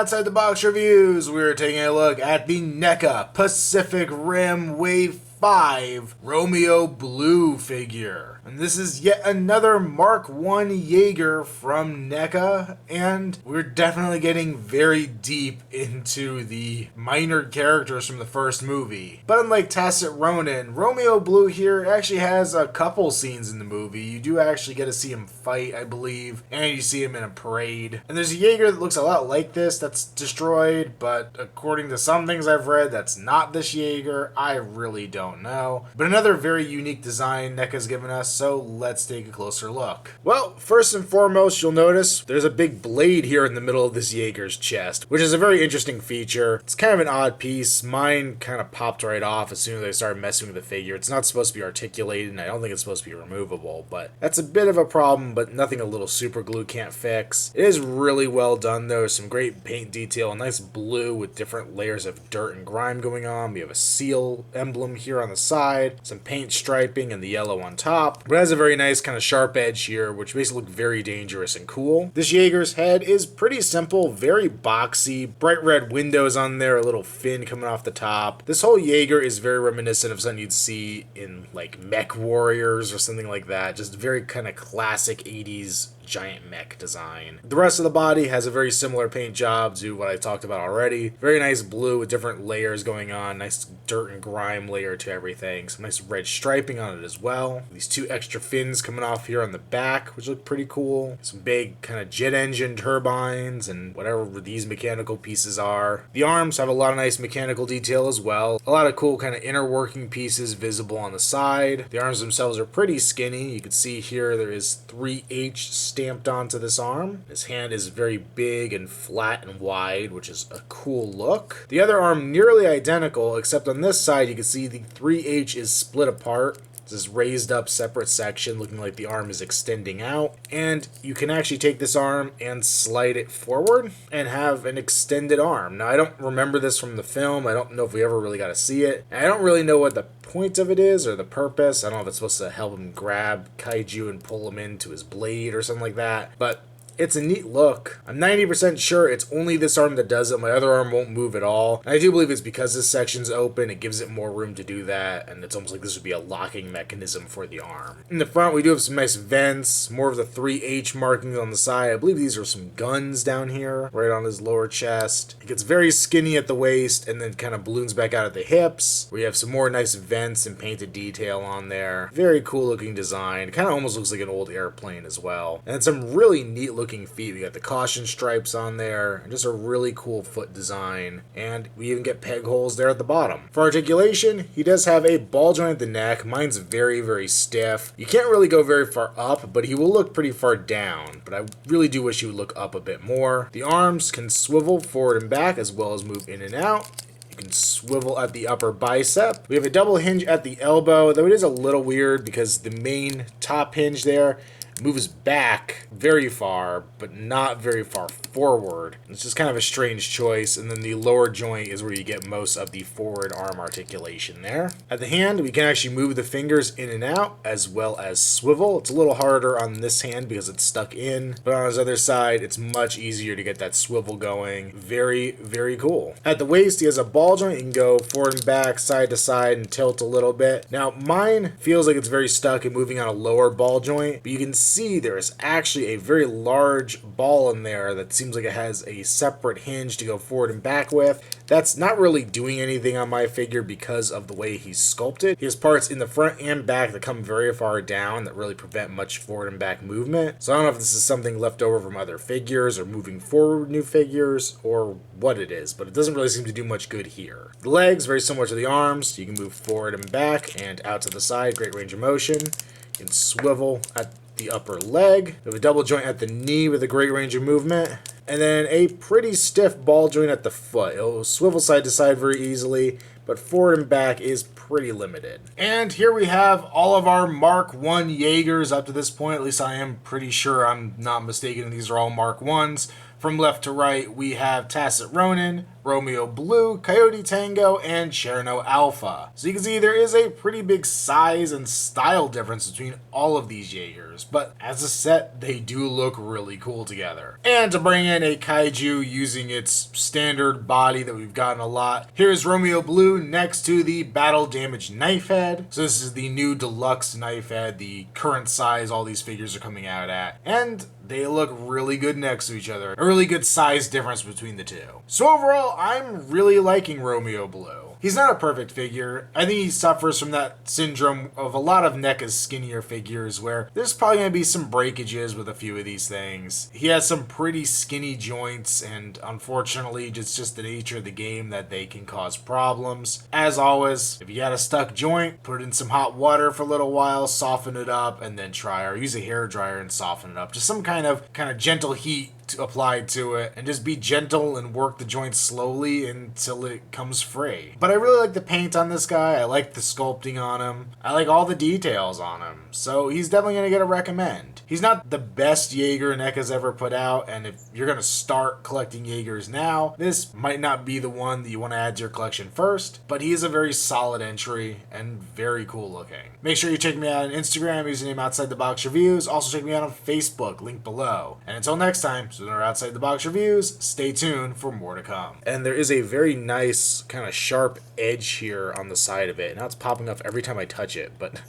Outside the Box Reviews, we're taking a look at the NECA Pacific Rim Wave 5 Romeo Blue figure. And this is yet another Mark I Jaeger from NECA, and we're definitely getting very deep into the minor characters from the first movie. But unlike Tacit Ronin, Romeo Blue here actually has a couple scenes in the movie. You do actually get to see him fight, I believe, and you see him in a parade. And there's a Jaeger that looks a lot like this that's destroyed, but according to some things I've read, that's not this Jaeger. I really don't know. But another very unique design NECA's given us, so let's take a closer look. Well, first and foremost, you'll notice there's a big blade here in the middle of this Jaeger's chest, which is a very interesting feature. It's kind of an odd piece. Mine kind of popped right off as soon as I started messing with the figure. It's not supposed to be articulated, and I don't think it's supposed to be removable, but that's a bit of a problem, but nothing a little super glue can't fix. It is really well done, though. Some great paint detail, a nice blue with different layers of dirt and grime going on. We have a seal emblem here on the side, some paint striping, and the yellow on top. But it has a very nice kind of sharp edge here, which makes it look very dangerous and cool. This Jaeger's head is pretty simple, very boxy, bright red windows on there, a little fin coming off the top. This whole Jaeger is very reminiscent of something you'd see in like Mech Warriors or something like that. Just very kind of classic 80s giant mech design. The rest of the body has a very similar paint job to what I talked about already. Very nice blue with different layers going on, nice dirt and grime layer to everything. Some nice red striping on it as well. These two extra fins coming off here on the back, which look pretty cool. Some big kind of jet engine turbines and whatever these mechanical pieces are. The arms have a lot of nice mechanical detail as well. A lot of cool kind of inner working pieces visible on the side. The arms themselves are pretty skinny. You can see here there is 3H stamped onto this arm. His hand is very big and flat and wide, which is a cool look. The other arm nearly identical, except on this side you can see the 3H is split apart. This raised up separate section looking like the arm is extending out, and you can actually take this arm and slide it forward and have an extended arm. Now I don't remember this from the film. I don't know if we ever really got to see it. I don't really know what the point of it is or the purpose. I don't know if it's supposed to help him grab Kaiju and pull him into his blade or something like that, but it's a neat look. I'm 90% sure it's only this arm that does it. My other arm won't move at all. And I do believe it's because this section's open. It gives it more room to do that. And it's almost like this would be a locking mechanism for the arm. In the front, we do have some nice vents. More of the 3H markings on the side. I believe these are some guns down here, right on his lower chest. It gets very skinny at the waist and then kind of balloons back out at the hips. We have some more nice vents and painted detail on there. Very cool looking design. Kind of almost looks like an old airplane as well. And some really neat looking feet. We got the caution stripes on there, and just a really cool foot design, and we even get peg holes there at the bottom. For articulation, he does have a ball joint at the neck. Mine's very, very stiff. You can't really go very far up, but he will look pretty far down, but I really do wish he would look up a bit more. The arms can swivel forward and back as well as move in and out. You can swivel at the upper bicep. We have a double hinge at the elbow, though it is a little weird because the main top hinge there moves back very far, but not very far forward. It's just kind of a strange choice. And then the lower joint is where you get most of the forward arm articulation there. At the hand, we can actually move the fingers in and out as well as swivel. It's a little harder on this hand because it's stuck in, but on his other side, it's much easier to get that swivel going. Very, very cool. At the waist, he has a ball joint. You can go forward and back, side to side, and tilt a little bit. Now, mine feels like it's very stuck and moving on a lower ball joint, but you can see there is actually a very large ball in there that seems like it has a separate hinge to go forward and back with. That's not really doing anything on my figure because of the way he's sculpted. He has parts in the front and back that come very far down that really prevent much forward and back movement. So I don't know if this is something left over from other figures or moving forward new figures or what it is, but it doesn't really seem to do much good here. The legs, very similar to the arms. You can move forward and back and out to the side, great range of motion. You can swivel at the upper leg. We have a double joint at the knee with a great range of movement. And then a pretty stiff ball joint at the foot. It'll swivel side to side very easily, but forward and back is pretty limited. And here we have all of our Mark I Jaegers up to this point. At least I am pretty sure I'm not mistaken. These are all Mark Is. From left to right, we have Tacit Ronin, Romeo Blue, Coyote Tango, and Cherno Alpha. So you can see there is a pretty big size and style difference between all of these Jaegers, but as a set, they do look really cool together. And to bring in a kaiju using its standard body that we've gotten a lot, here's Romeo Blue next to the Battle Damage Knife Head. So this is the new deluxe knife head, the current size all these figures are coming out at. And they look really good next to each other. A really good size difference between the two. So overall, I'm really liking Romeo Blue. He's not a perfect figure. I think he suffers from that syndrome of a lot of NECA's skinnier figures where there's probably going to be some breakages with a few of these things. He has some pretty skinny joints, and unfortunately, it's just the nature of the game that they can cause problems. As always, if you got a stuck joint, put it in some hot water for a little while, soften it up, and then try, or use a hair dryer and soften it up. Just some kind of gentle heat applied to it, and just be gentle and work the joint slowly until it comes free. But I really like the paint on this guy. I like the sculpting on him. I like all the details on him. So he's definitely going to get a recommend. He's not the best Jaeger NECA's ever put out, and if you're going to start collecting Jaegers now, this might not be the one that you want to add to your collection first, but he is a very solid entry and very cool looking. Make sure you check me out on Instagram, username Outside the Box Reviews. Also check me out on Facebook, link below. And until next time, so our Outside the Box reviews, stay tuned for more to come. And there is a very nice kind of sharp edge here on the side of it. Now it's popping up every time I touch it, but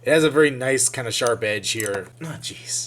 it has a very nice kind of sharp edge here. Oh, jeez.